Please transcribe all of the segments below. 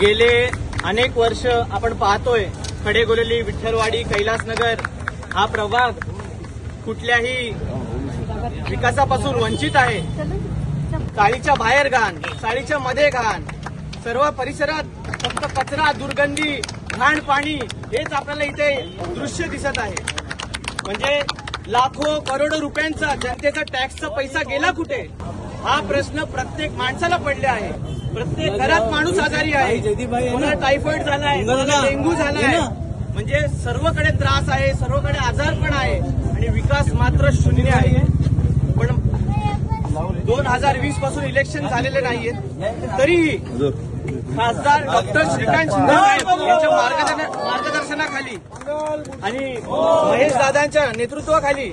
गेले अनेक वर्ष आपण पाहतोय खडेगोलेली, विठ्ठलवाडी, कैलासनगर हा प्रभाग कुठल्याही विकासापासून वंचित आहे। चाळीच्या बाहेर घाण, चाळीच्या मध्ये घाण, सर्व परिसरात फक्त कचरा, दुर्गंधी, घाण पाणी हेच आपल्याला इथे दृश्य दिसत आहे। म्हणजे लाखो करोडो रुपयांचा जनतेचा टॅक्सचा पैसा गेला कुठे, हा प्रश्न प्रत्येक माणसाला पडले आहे। प्रत्येक घरात माणूस आजारी आहे, कोणाला टायफॉइड झालाय, कोणाला डेंग्यू झालाय, म्हणजे सर्वकडे त्रास आहे, सर्वकडे आजारपण आहे आणि विकास मात्र शून्य आहे। पण 2020 पासून इलेक्शन झालेले नाहीये, तरीही खासदार डॉक्टर श्रीकांत शिंदे यांच्या मार्गदर्शनाखाली आणि महेश दादांच्या नेतृत्वाखाली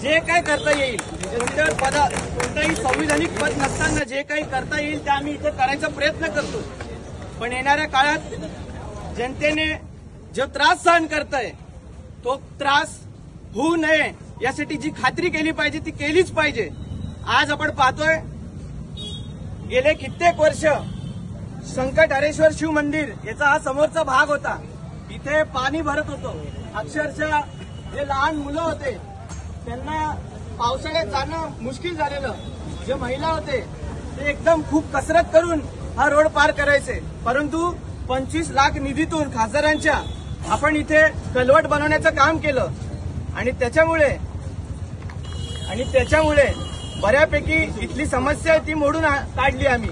जे काही करता येईल, कोणताही संविधानिक पद नसताना जे काही करता येईल ते आम्ही इथे करायचा प्रयत्न करतो। पण येणाऱ्या काळात जनतेने जो त्रास सहन करताय तो त्रास होऊ नये यासाठी जी खात्री केली पाहिजे ती केलीच पाहिजे। आज आपण पाहतोय गेले कित्येक वर्ष संकट हरेश्वर शिव मंदिर याचा हा समोरचा भाग होता, इथे पाणी भरत होतं। अक्षरशः जे लहान मुलं होते त्यांना पावसाळ्यात जाणं मुश्किल झालेलं, जे महिला होते ते एकदम खूप कसरत करून हा रोड पार करायचे। परंतु 25 लाख निधीतून खासदारांच्या आपण इथे कलवट बनवण्याचं काम केलं आणि त्याच्यामुळे बऱ्यापैकी इथली समस्या ती मोडून काढली आम्ही।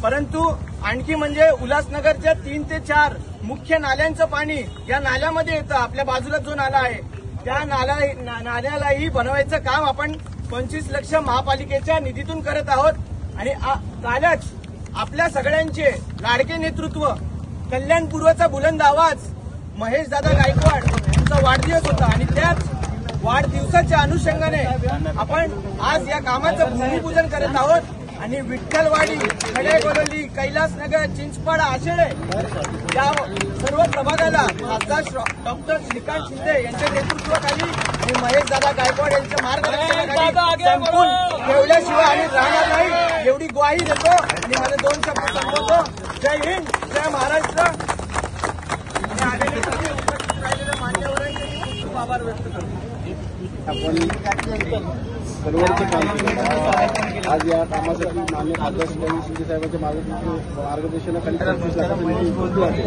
परंतु आणखी म्हणजे उल्हासनगरच्या 3 ते 4 मुख्य नाल्यांचं पाणी या नाल्यामध्ये येतं, आपल्या बाजूला जो नाला आहे त्या नाल्यालाही बनवायचं काम आपण 25 लक्ष महापालिकेच्या निधीतून करत आहोत। आणि कालच आपल्या सगळ्यांचे लाडके नेतृत्व, कल्याणपूर्वचा बुलंद आवाज महेश दादा गायकवाड यांचा वाढदिवस होता आणि त्याच वाढदिवसाच्या अनुषंगाने आपण आज या कामाचं भूमिपूजन करत आहोत। आणि विठ्ठलवाडी, खडेगोलेली, कैलासनगर, चिंचपाडा, आशेळे या सर्व प्रभागाला खासदार डॉक्टर श्रीकांत शिंदे यांच्या नेतृत्वाखाली आणि महेश दादा गायकवाड यांच्या मार्गदर्शनाखाली संपून ठेवल्याशिवाय आम्ही राहणार नाही एवढी ग्वाही देतो आणि माझे 2 शब्द संपवतो। जय हिंद, जय महाराष्ट्र। आणि आलेले राहिलेल्या मान्यवरांचे खूप आभार व्यक्त करतो। आपण सर्वांचे काम केलं। आज या कामासाठी माननीय खासदार श्रीकांत शिंदे साहेबांच्या मार्गदर्शनाखाली 25 लाखांची निधी उपलब्ध आहे।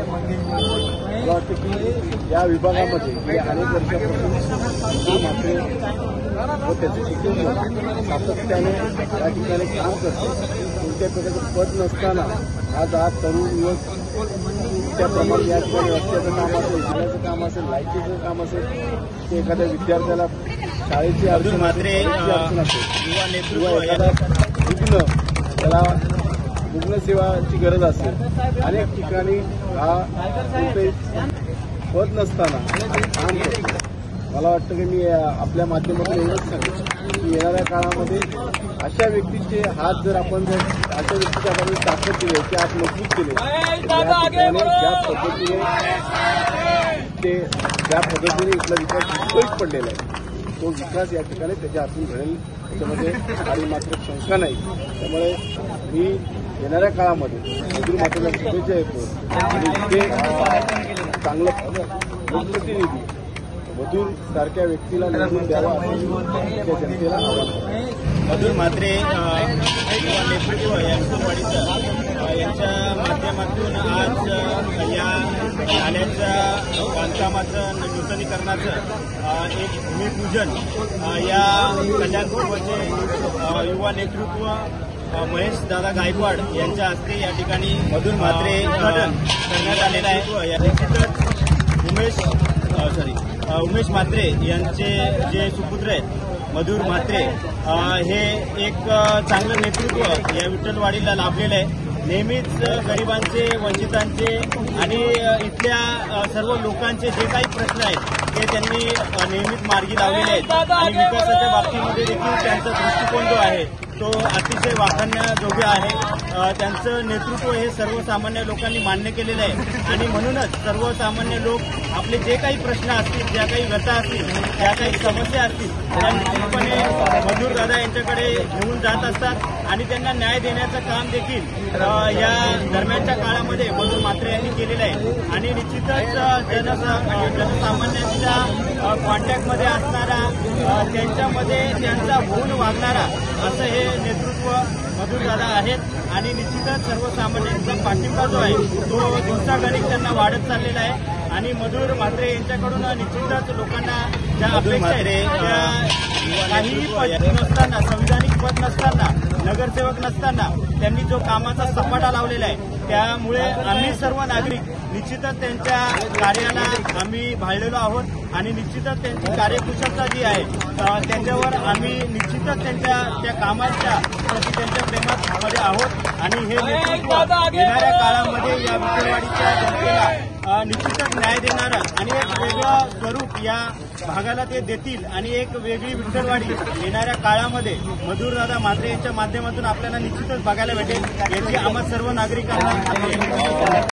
मला वाटतं की या विभागामध्ये गेल्या अनेक वर्षापासून मात्र व त्याचे शिक्षण सातत्याने या ठिकाणी काम करते। कोणत्याही प्रकारचं पद नसताना आज तरुण युवक त्या प्रमाणे या ठिकाणी रस्त्याचं काम असेल, जिल्ह्याचं काम असेल, लाईटीचं काम असेल, ते एखाद्या विद्यार्थ्याला शाळेची अडचण असेल किंवा एखादा रुग्ण त्याला रुग्णसेवाची गरज असेल, अनेक ठिकाणी हा पद नसताना काम करतो। मला वाटतं की मी आपल्या माध्यमातून एवढंच सांगेन की येणाऱ्या काळामध्ये अशा व्यक्तीचे हात जर आपण अशा व्यक्तीच्या आपण ताकद केली, ते हात मजबूत केले, ज्या पद्धतीने इथला विकास विस्कळीत पडलेला आहे तो विकास या ठिकाणी त्याच्या हातून घडेल त्याच्यामध्ये आणि मात्र शंका नाही। त्यामुळे मी येणाऱ्या काळामध्ये मजूर मातेला शुभेच्छा येतो आणि ते चांगलं लोकप्रतिनिधी मधुर सारख्या व्यक्तीला निवडून द्यावा असं जनतेला आवाहन। मधुर म्हात्रे युवा नेतृत्व यांच्या माध्यमातून आज या नाल्याच्या बांधकामाचं नूतनीकरणाचं एक भूमिपूजन या कल्याणपूर्वचे युवा नेतृत्व महेश दादा गायकवाड यांच्या हस्ते या ठिकाणी मधुर म्हात्रे उद्घाटन करण्यात आलेलं आहे। निश्चितच उमेश म्हात्रे यांचे जे सुपुत्र आहेत मधुर म्हात्रे हे एक चांगलं नेतृत्व या विठ्ठलवाडीला लाभलेलं आहे। नेहमीच गरिबांचे, वंचितांचे आणि इथल्या सर्व लोकांचे जे काही प्रश्न आहेत ते त्यांनी नेहमीच मार्गी लावलेले आहेत आणि विकासाच्या बाबतीमध्ये देखील त्यांचा दृष्टिकोन जो आहे तो अतिशय वाखाणण्याजोग्य आहे। त्यांचं नेतृत्व हे सर्वसामान्य लोकांनी मान्य केलेलं आहे आणि म्हणूनच सर्वसामान्य लोक आपले जे काही प्रश्न असतील, ज्या काही व्यथा असतील, ज्या काही समस्या असतील त्या निश्चितपणे मधुर दादा यांच्याकडे घेऊन जात असतात आणि त्यांना न्याय देण्याचं काम देखील या दरम्यानच्या काळामध्ये मधुर केलेलं आहे आणि निश्चितच जनसामान्यांच्या कॉन्टॅक्टमध्ये असणारा, त्यांच्यामध्ये त्यांचा होऊन वागणारा असं हे नेतृत्व मधुरदादा आहेत आणि निश्चितच सर्वसामान्यांचा पाठिंबा जो आहे तो दिवसागणिक त्यांना वाढत चाललेला आहे आणि मधुर म्हात्रे यांच्याकडून निश्चितच लोकांना ज्या अपेक्षा आहेत त्या काहीही पद नसताना, संविधानिक पद नसताना, नगरसेवक नसताना त्यांनी जो कामाचा सपाटा लावलेला आहे त्यामुळे आम्ही सर्व नागरिक निश्चितच त्यांच्या कार्याला आम्ही भाळलेलो आहोत आणि निश्चितच त्यांची कार्यकुशलता जी आहे त्यांच्यावर आम्ही निश्चितच त्यांच्या त्या कामाच्या प्रति त्यांच्या प्रेमामध्ये आहोत आणि हे नेतृत्व येणाऱ्या काळामध्ये या विठ्ठलवाडीच्या जनतेला निश्चितच न्याय देणारं आणि एक वेगळं स्वरूप या भागाला ते देतील आणि एक वेगळी विठ्ठलवाडी येणाऱ्या काळामध्ये मधुरदादा म्हात्रे यांच्या माध्यमातून आपल्याला निश्चितच बघायला भेटेल याची आम्हा सर्व नागरिकांना